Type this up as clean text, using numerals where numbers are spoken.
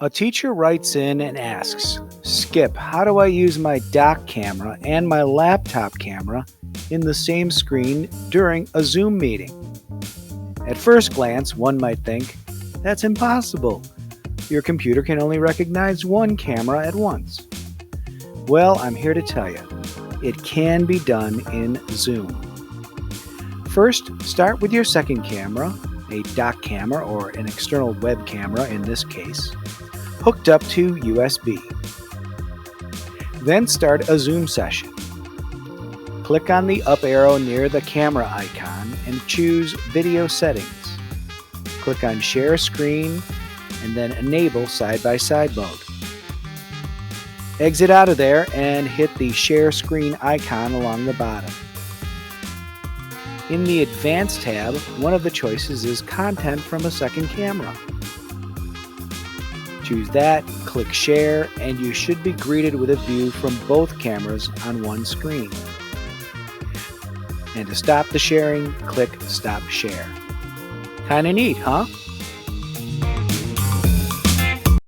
A teacher writes in and asks, Skip, how do I use my dock camera and my laptop camera in the same screen during a Zoom meeting? At first glance, one might think, that's impossible. Your computer can only recognize one camera at once. Well, I'm here to tell you, it can be done in Zoom. First, start with your second camera, a dock camera or an external web camera in this case, hooked up to USB. Then start a Zoom session. Click on the up arrow near the camera icon and choose Video Settings. Click on Share Screen and then enable side-by-side mode. Exit out of there and hit the Share Screen icon along the bottom. In the Advanced tab, one of the choices is Content from a second camera. Choose that, click Share, and you should be greeted with a view from both cameras on one screen. And to stop the sharing, click Stop Share. Kinda neat, huh?